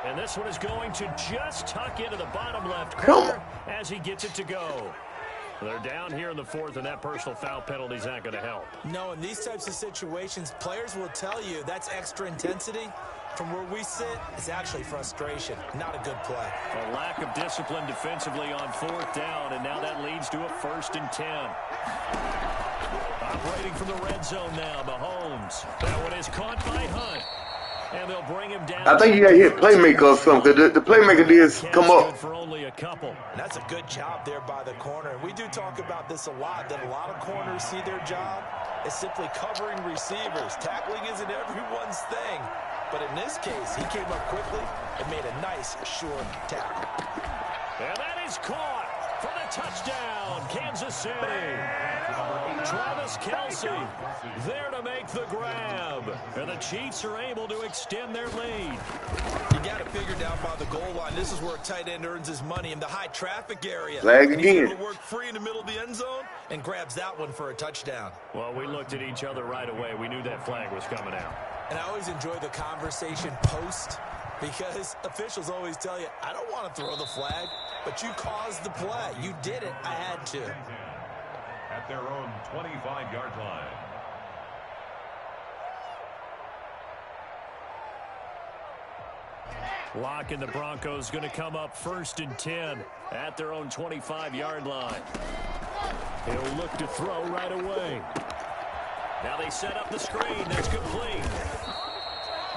And this one is going to just tuck into the bottom left corner as he gets it to go. They're down here in the fourth, and that personal foul penalty is not going to help. No, in these types of situations, players will tell you that's extra intensity. From where we sit, it's actually frustration, not a good play. A lack of discipline defensively on fourth down, and now that leads to a 1st and 10. Operating from the red zone now, Mahomes. That one is caught by Hunt. And they'll bring him down. I think you got to hit playmaker or something. The playmaker did come up. For only a couple. And that's a good job there by the corner. And we do talk about this a lot, that a lot of corners see their job as simply covering receivers. Tackling isn't everyone's thing. But in this case, he came up quickly and made a nice, short tackle. And that is caught for the touchdown, Kansas City. Travis Kelsey there to make the grab. And the Chiefs are able to extend their lead. You got to figure down by the goal line. This is where a tight end earns his money in the high traffic area. Flag and he's again. able to work free in the middle of the end zone and grabs that one for a touchdown. Well, we looked at each other right away. We knew that flag was coming out. And I always enjoy the conversation post because officials always tell you, I don't want to throw the flag, but you caused the play. You did it. I had to. At their own 25-yard line. Locke and the Broncos going to come up 1st and 10 at their own 25-yard line. He'll look to throw right away. Now they set up the screen. That's complete.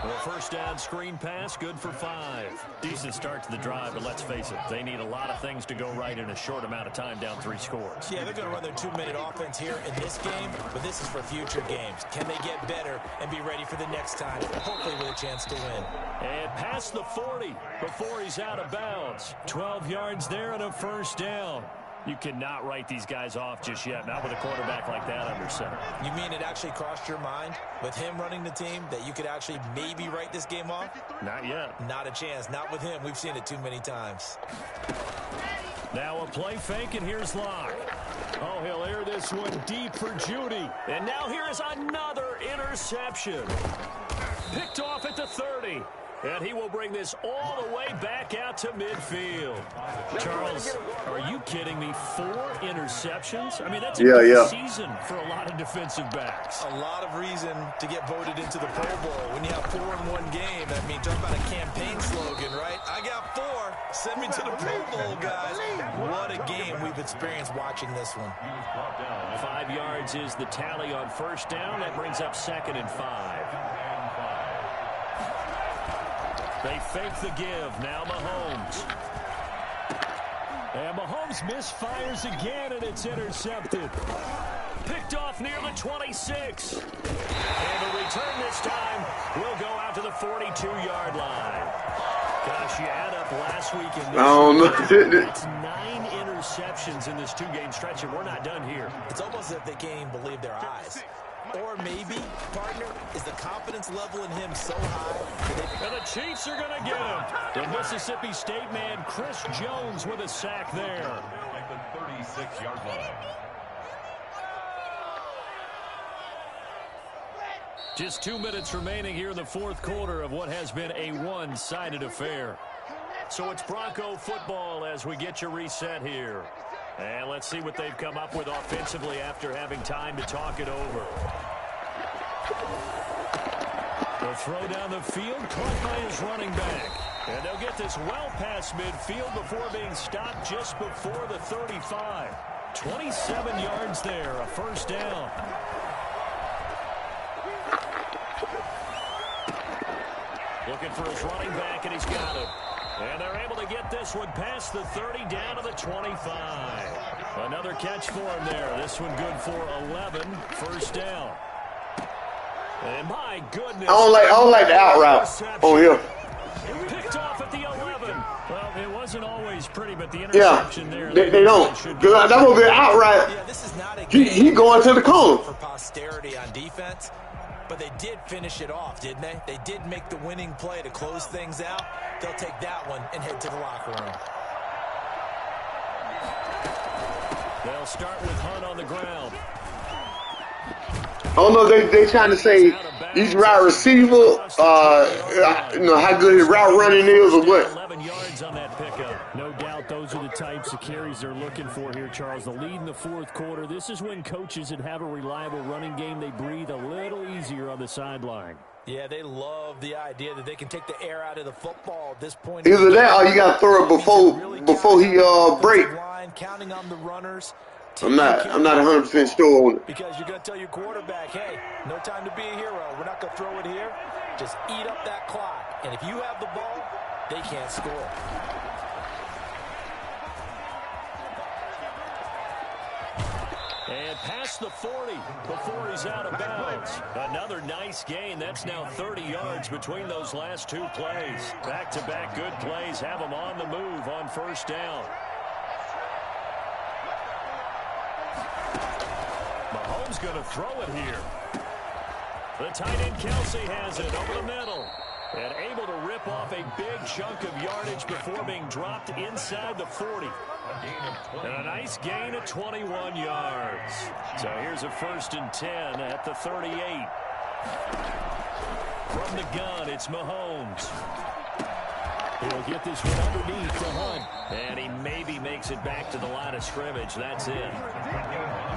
Well, 1st down screen pass, good for 5. Decent start to the drive, but let's face it, they need a lot of things to go right in a short amount of time down 3 scores. Yeah, they're going to run their 2-minute offense here in this game, but this is for future games. Can they get better and be ready for the next time, hopefully with a chance to win? And past the 40 before he's out of bounds. 12 yards there and a 1st down. You cannot write these guys off just yet, not with a quarterback like that under center. You mean it actually crossed your mind with him running the team that you could actually maybe write this game off? Not yet. Not a chance. Not with him. We've seen it too many times. Now a play fake, and here's Locke. Oh, he'll air this one deep for Judy. And now here is another interception. Picked off at the 30. And he will bring this all the way back out to midfield. Charles, are you kidding me? 4 interceptions? I mean, that's a good season for a lot of defensive backs. A lot of reason to get voted into the Pro Bowl. When you have 4 in one game, I mean, talk about a campaign slogan, right? I got 4. Send me to the Pro Bowl, guys. What a game we've experienced watching this one. 5 yards is the tally on 1st down. That brings up 2nd and 5. They fake the give. Now Mahomes. And Mahomes misfires again, and it's intercepted. Picked off near the 26. And the return this time will go out to the 42-yard line. Gosh, you add up last week and this that's 9 interceptions in this 2-game stretch, and we're not done here. It's almost as if they can't even believe their eyes. Or maybe, partner, is the confidence level in him so high? And the Chiefs are going to get him. The Mississippi State man, Chris Jones, with a sack there. At the 36-yard line. Just 2 minutes remaining here in the fourth quarter of what has been a one-sided affair. So it's Bronco football as we get you reset here. And let's see what they've come up with offensively after having time to talk it over. The throw down the field, caught by his running back. And they'll get this well past midfield before being stopped just before the 35. 27 yards there, a first down. Looking for his running back, and he's got it. And they're able to get this one past the 30 down to the 25. Another catch for him there. This one good for 11. First down. And my goodness. I don't like the out route on here. Picked off at the 11. Well, it wasn't always pretty, but the interception there. They don't. That will be an out route. Yeah, this is not a He going to the corner. For posterity on defense. But they did finish it off, didn't they? They did make the winning play to close things out. They'll take that one and head to the locker room. They'll start with Hunt on the ground. I don't know if they trying to say he's route receiver, how good his route running is or what. 11 yards on that pickup. No doubt those are the types of carries they're looking for here, Charles. The lead in the fourth quarter. This is when coaches that have a reliable running game, they breathe a little easier on the sideline. Yeah, they love the idea that they can take the air out of the football at this point. Either that or you got to throw it before he break. Counting on the runners. I'm not 100% sure on it. Because you're going to tell your quarterback, hey, no time to be a hero. We're not going to throw it here. Just eat up that clock. And if you have the ball, they can't score. And past the 40 before he's out of bounds. Another nice gain. That's now 30 yards between those last two plays. Back-to-back good plays have them on the move on first down. Mahomes going to throw it here. The tight end Kelsey has it over the middle. And able to rip off a big chunk of yardage before being dropped inside the 40. And a nice gain of 21 yards. So here's a 1st and 10 at the 38. From the gun, it's Mahomes. He'll get this one underneath to Hunt. And he maybe makes it back to the line of scrimmage. That's it.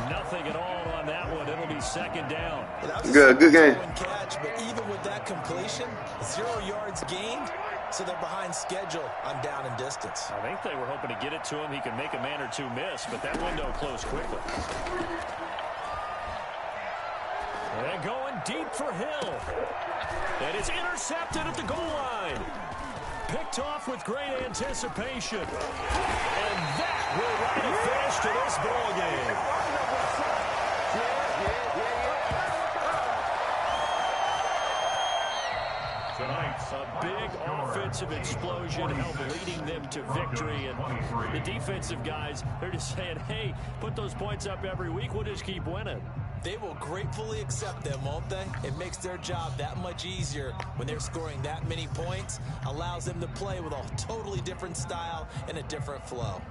Nothing at all on that one. It'll be second down. Good game. Catch, but even with that completion, 0 yards gained, so they're behind schedule on down and distance. I think they were hoping to get it to him. He could make a man or two miss, but that window closed quickly. And going deep for Hill. And it's intercepted at the goal line. Picked off with great anticipation. And that will write a finish to this ball game. A big offensive explosion helped leading them to victory. And the defensive guys, they're just saying, hey, put those points up every week. We'll just keep winning. They will gratefully accept them, won't they? It makes their job that much easier when they're scoring that many points. Allows them to play with a totally different style and a different flow.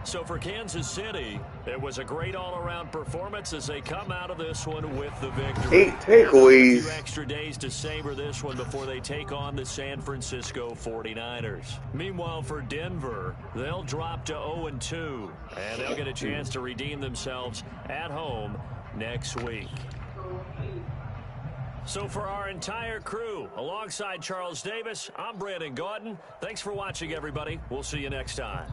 So for Kansas City, it was a great all-around performance as they come out of this one with the victory. 8 takeaways. A few extra days to savor this one before they take on the San Francisco 49ers. Meanwhile, for Denver, they'll drop to 0-2, and they'll get a chance to redeem themselves at home next week. So for our entire crew, alongside Charles Davis, I'm Brandon Gautin. Thanks for watching, everybody. We'll see you next time.